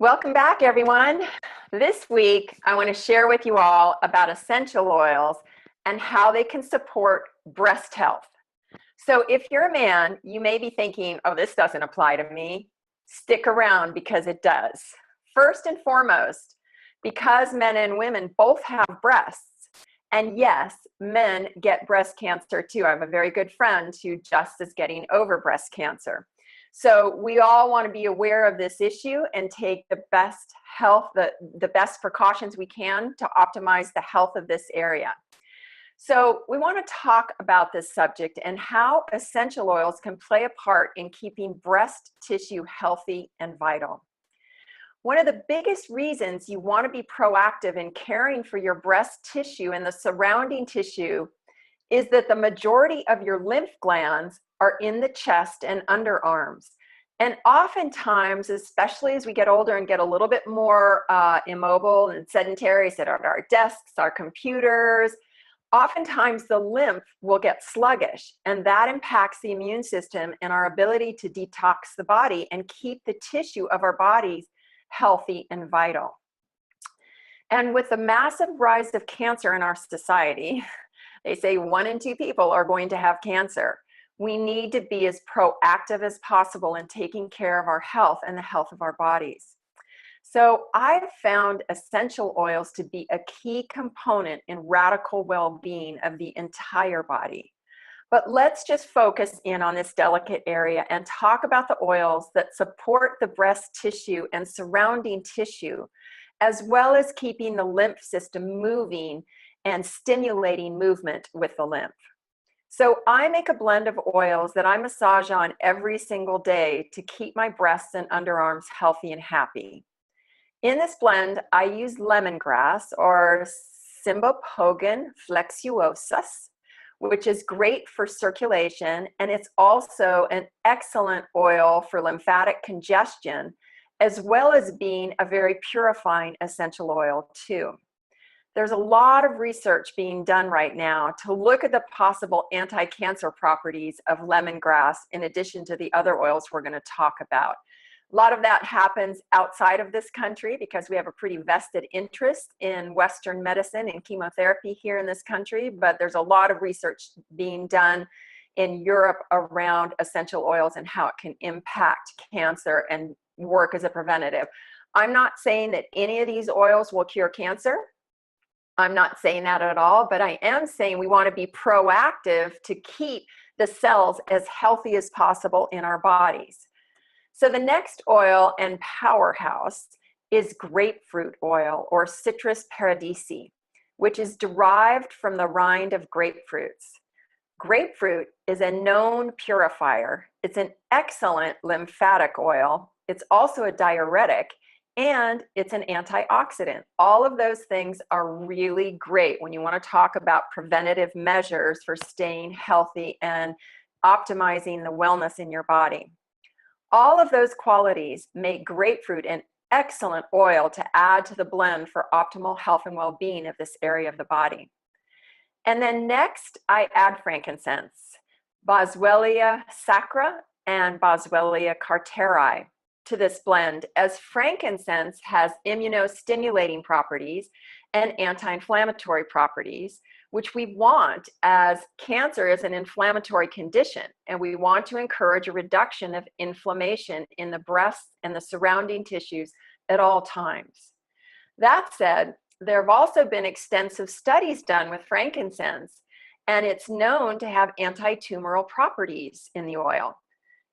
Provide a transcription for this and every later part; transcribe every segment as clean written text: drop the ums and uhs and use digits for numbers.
Welcome back, everyone. This week, I want to share with you all about essential oils and how they can support breast health. So if you're a man, you may be thinking, oh, this doesn't apply to me. Stick around because it does. First and foremost, because men and women both have breasts, and yes, men get breast cancer too. I have a very good friend who just is getting over breast cancer. So we all want to be aware of this issue and take the best best precautions we can to optimize the health of this area. So we want to talk about this subject and how essential oils can play a part in keeping breast tissue healthy and vital. One of the biggest reasons you want to be proactive in caring for your breast tissue and the surrounding tissue is that the majority of your lymph glands are in the chest and underarms. And oftentimes, especially as we get older and get a little bit more immobile and sedentary, sit at our desks, our computers, oftentimes the lymph will get sluggish, and that impacts the immune system and our ability to detox the body and keep the tissue of our bodies healthy and vital. And with the massive rise of cancer in our society, they say 1 in 2 people are going to have cancer. We need to be as proactive as possible in taking care of our health and the health of our bodies. So I've found essential oils to be a key component in radical well-being of the entire body. But let's just focus in on this delicate area and talk about the oils that support the breast tissue and surrounding tissue, as well as keeping the lymph system moving and stimulating movement with the lymph. So I make a blend of oils that I massage on every single day to keep my breasts and underarms healthy and happy. In this blend, I use lemongrass or Cymbopogon flexuosus, which is great for circulation, and it's also an excellent oil for lymphatic congestion, as well as being a very purifying essential oil too. There's a lot of research being done right now to look at the possible anti-cancer properties of lemongrass in addition to the other oils we're going to talk about. A lot of that happens outside of this country because we have a pretty vested interest in Western medicine and chemotherapy here in this country, but there's a lot of research being done in Europe around essential oils and how it can impact cancer and work as a preventative. I'm not saying that any of these oils will cure cancer. I'm not saying that at all, but I am saying we want to be proactive to keep the cells as healthy as possible in our bodies. So the next oil and powerhouse is grapefruit oil or Citrus paradisi, which is derived from the rind of grapefruits. Grapefruit is a known purifier. It's an excellent lymphatic oil. It's also a diuretic, and it's an antioxidant. All of those things are really great when you want to talk about preventative measures for staying healthy and optimizing the wellness in your body. All of those qualities make grapefruit an excellent oil to add to the blend for optimal health and well-being of this area of the body. And then next, I add frankincense, Boswellia sacra and Boswellia carteri to this blend, as frankincense has immunostimulating properties and anti-inflammatory properties, which we want, as cancer is an inflammatory condition, and we want to encourage a reduction of inflammation in the breasts and the surrounding tissues at all times. That said, there have also been extensive studies done with frankincense, and it's known to have anti-tumoral properties in the oil.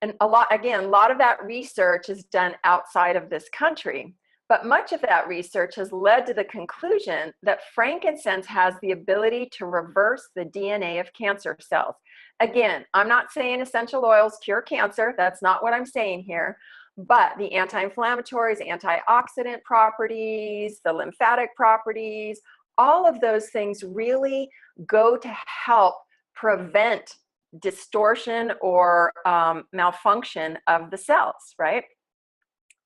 And a lot of that research is done outside of this country, but much of that research has led to the conclusion that frankincense has the ability to reverse the DNA of cancer cells. Again, I'm not saying essential oils cure cancer. That's not what I'm saying here. But the anti-inflammatories, antioxidant properties, the lymphatic properties, all of those things really go to help prevent distortion or malfunction of the cells, right?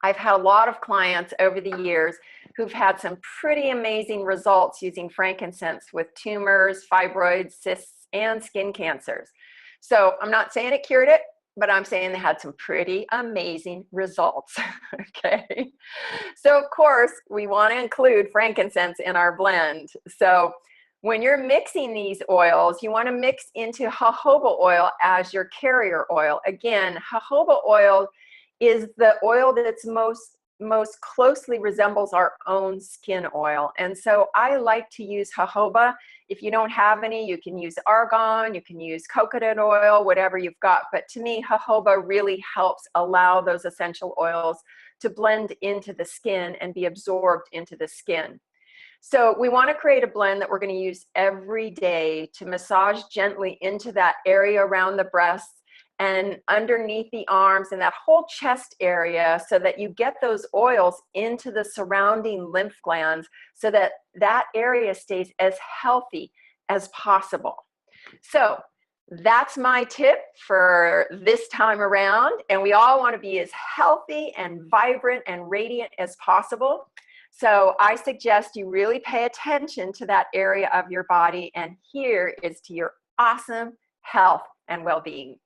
I've had a lot of clients over the years who've had some pretty amazing results using frankincense with tumors, fibroids, cysts, and skin cancers. So I'm not saying it cured it, but I'm saying they had some pretty amazing results. Okay. So of course we want to include frankincense in our blend. So when you're mixing these oils, you want to mix into jojoba oil as your carrier oil. Again, jojoba oil is the oil that's most closely resembles our own skin oil. And so I like to use jojoba. If you don't have any, you can use argan, you can use coconut oil, whatever you've got. But to me, jojoba really helps allow those essential oils to blend into the skin and be absorbed into the skin. So we want to create a blend that we're going to use every day to massage gently into that area around the breasts and underneath the arms and that whole chest area, so that you get those oils into the surrounding lymph glands so that that area stays as healthy as possible. So that's my tip for this time around. And we all want to be as healthy and vibrant and radiant as possible. So I suggest you really pay attention to that area of your body. And here is to your awesome health and well-being.